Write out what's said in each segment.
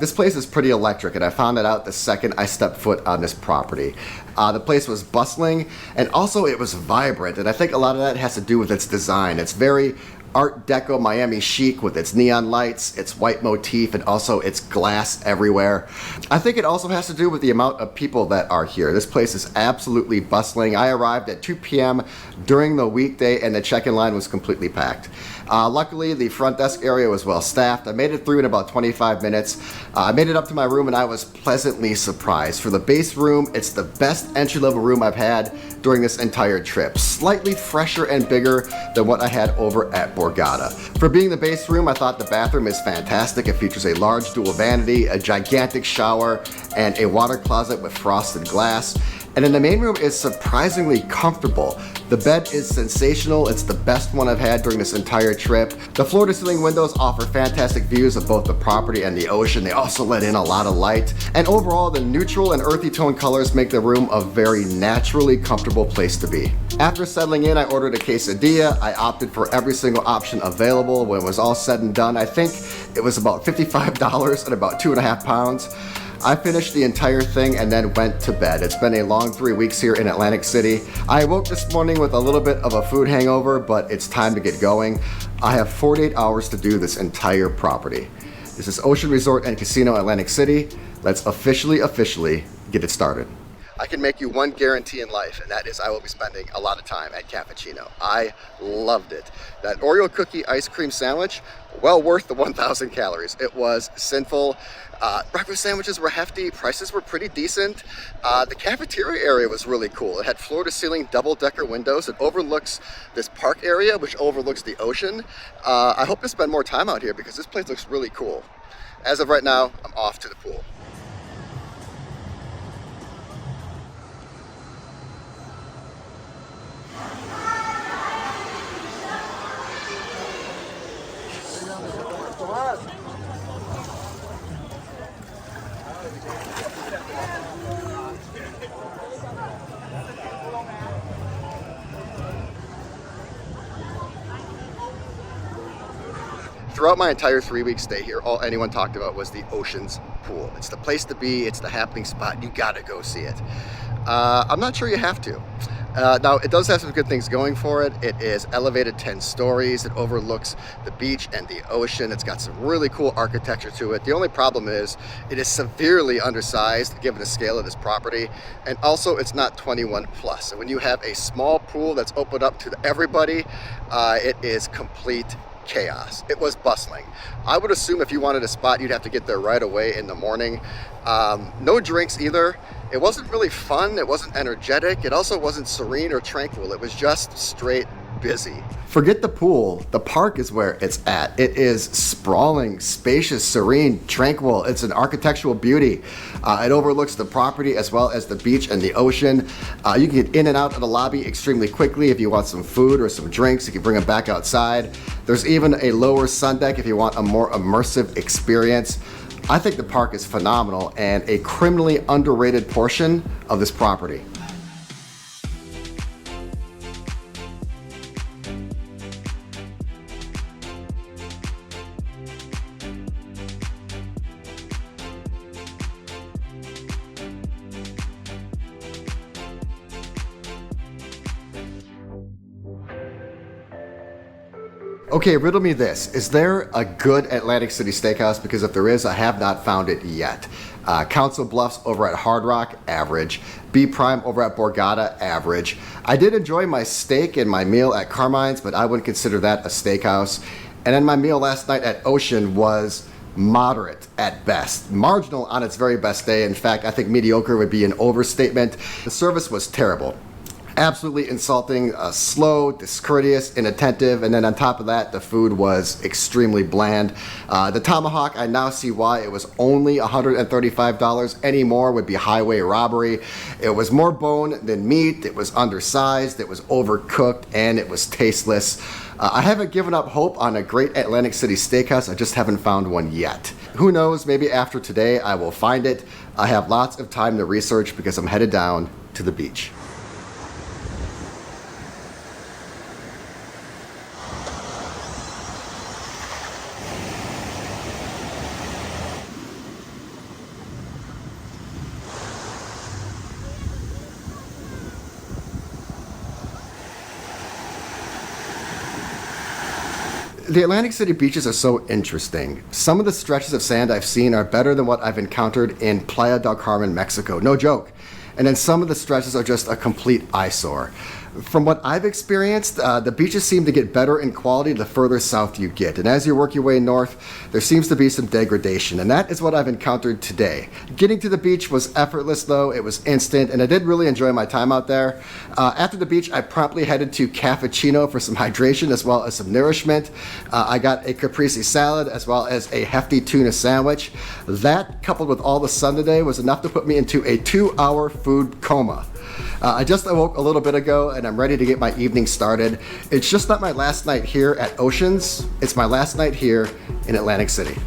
This place is pretty electric, and I found that out the second I stepped foot on this property. The place was bustling, and also it was vibrant, and I think a lot of that has to do with its design. It's very Art Deco Miami chic with its neon lights, its white motif, and also its glass everywhere. I think it also has to do with the amount of people that are here. This place is absolutely bustling. I arrived at 2 p.m. during the weekday and the check-in line was completely packed. Luckily, the front desk area was well staffed. I made it through in about 25 minutes. I made it up to my room and I was pleasantly surprised. For the base room, it's the best entry-level room I've had during this entire trip. Slightly fresher and bigger than what I had over at Borgata. For being the base room, I thought the bathroom is fantastic. It features a large dual vanity, a gigantic shower, and a water closet with frosted glass. And then the main room is surprisingly comfortable. The bed is sensational. It's the best one I've had during this entire trip. The floor-to-ceiling windows offer fantastic views of both the property and the ocean. They also let in a lot of light. And overall, the neutral and earthy tone colors make the room a very naturally comfortable place to be. After settling in, I ordered a quesadilla. I opted for every single option available. When it was all said and done, I think it was about $55 and about 2.5 pounds. I finished the entire thing and then went to bed. It's been a long 3 weeks here in Atlantic City. I woke this morning with a little bit of a food hangover, but it's time to get going. I have 48 hours to do this entire property. This is Ocean Resort and Casino Atlantic City. Let's officially get it started. I can make you one guarantee in life, and that is I will be spending a lot of time at Cappuccino. I loved it. That Oreo cookie ice cream sandwich, well worth the 1,000 calories. It was sinful. Breakfast sandwiches were hefty, prices were pretty decent. The cafeteria area was really cool. It had floor-to-ceiling double-decker windows. It overlooks this park area, which overlooks the ocean. I hope to spend more time out here because this place looks really cool. As of right now, I'm off to the pool. Throughout my entire 3-week stay here, all anyone talked about was the Ocean's Pool. It's the place to be, it's the happening spot, you gotta go see it. I'm not sure you have to. Now, it does have some good things going for it. It is elevated 10 stories, it overlooks the beach and the ocean, it's got some really cool architecture to it. The only problem is, it is severely undersized given the scale of this property, and also it's not 21 plus. And when you have a small pool that's opened up to everybody, it is complete chaos. It was bustling. I would assume if you wanted a spot, you'd have to get there right away in the morning. No drinks either. It wasn't really fun. It wasn't energetic. It also wasn't serene or tranquil. It was just straight busy. Forget the pool. The park is where it's at. It is sprawling, spacious, serene, tranquil. It's an architectural beauty. It overlooks the property as well as the beach and the ocean. You can get in and out of the lobby extremely quickly. If you want some food or some drinks, you can bring them back outside. There's even a lower sun deck if you want a more immersive experience. I think the park is phenomenal and a criminally underrated portion of this property. Okay, riddle me this. Is there a good Atlantic City steakhouse? Because if there is, I have not found it yet. Council Bluffs over at Hard Rock, average. B Prime over at Borgata, average. I did enjoy my steak and my meal at Carmine's, but I wouldn't consider that a steakhouse. And then my meal last night at Ocean was moderate at best. Marginal on its very best day. In fact, I think mediocre would be an overstatement. The service was terrible. Absolutely insulting, slow, discourteous, inattentive, and then on top of that, the food was extremely bland. The tomahawk, I now see why it was only $135. Any more would be highway robbery. It was more bone than meat, it was undersized, it was overcooked, and it was tasteless. I haven't given up hope on a great Atlantic City steakhouse, I just haven't found one yet. Who knows, maybe after today I will find it. I have lots of time to research because I'm headed down to the beach. The Atlantic City beaches are so interesting. Some of the stretches of sand I've seen are better than what I've encountered in Playa del Carmen, Mexico. No joke. And then some of the stretches are just a complete eyesore. From what I've experienced, the beaches seem to get better in quality the further south you get. And as you work your way north, there seems to be some degradation. And that is what I've encountered today. Getting to the beach was effortless though. It was instant. And I did really enjoy my time out there. After the beach, I promptly headed to Cappuccino for some hydration as well as some nourishment. I got a caprese salad as well as a hefty tuna sandwich. That, coupled with all the sun today, was enough to put me into a 2-hour food coma. I just awoke a little bit ago and I'm ready to get my evening started. It's just not my last night here at Oceans, it's my last night here in Atlantic City.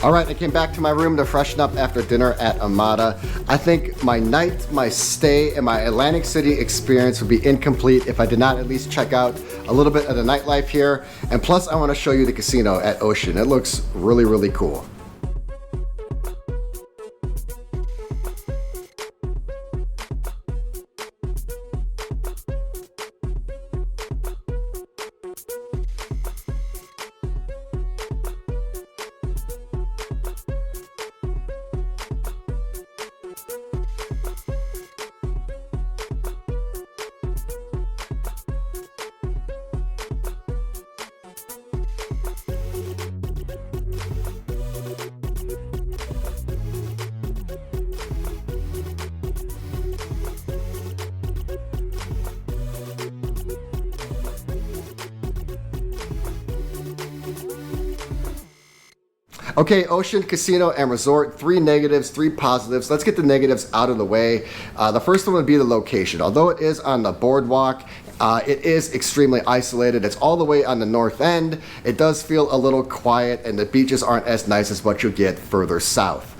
All right, I came back to my room to freshen up after dinner at Amada. I think my night, my stay, and my Atlantic City experience would be incomplete if I did not at least check out a little bit of the nightlife here. And plus, I want to show you the casino at Ocean. It looks really, really cool. Okay, Ocean, Casino, and Resort, 3 negatives, 3 positives. Let's get the negatives out of the way. The first one would be the location. Although it is on the boardwalk, it is extremely isolated. It's all the way on the north end. It does feel a little quiet and the beaches aren't as nice as what you get further south.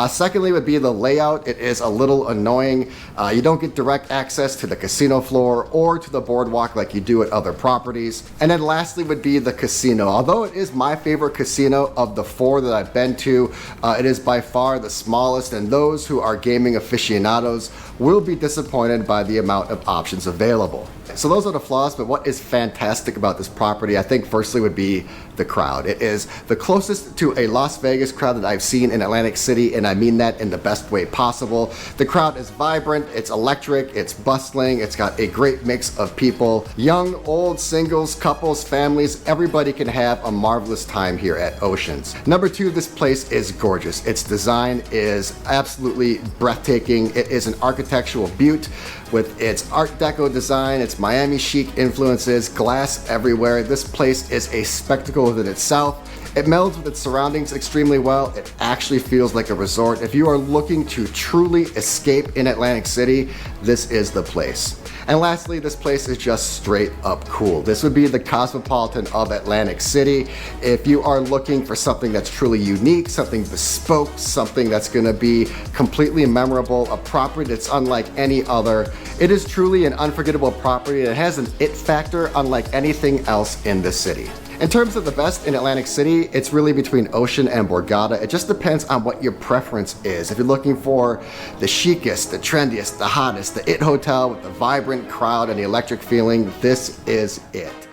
Secondly would be the layout. It is a little annoying. You don't get direct access to the casino floor or to the boardwalk like you do at other properties. And then lastly would be the casino. Although it is my favorite casino of the 4 that I've been to, it is by far the smallest, and those who are gaming aficionados will be disappointed by the amount of options available. So those are the flaws, but what is fantastic about this property, I think firstly would be the crowd. It is the closest to a Las Vegas crowd that I've seen in Atlantic City, and I mean that in the best way possible. The crowd is vibrant, it's electric, it's bustling, it's got a great mix of people. Young, old, singles, couples, families, everybody can have a marvelous time here at Oceans. Number 2, this place is gorgeous. Its design is absolutely breathtaking. It is an architectural beaut with its Art Deco design, its Miami chic influences, glass everywhere. This place is a spectacle within itself. It melds with its surroundings extremely well. It actually feels like a resort. If you are looking to truly escape in Atlantic City, this is the place. And lastly, this place is just straight up cool. This would be the Cosmopolitan of Atlantic City. If you are looking for something that's truly unique, something bespoke, something that's gonna be completely memorable, a property that's unlike any other, it is truly an unforgettable property that has an it factor unlike anything else in the city. In terms of the best in Atlantic City, it's really between Ocean and Borgata. It just depends on what your preference is. If you're looking for the chicest, the trendiest, the hottest, the it hotel with the vibrant crowd and the electric feeling, this is it.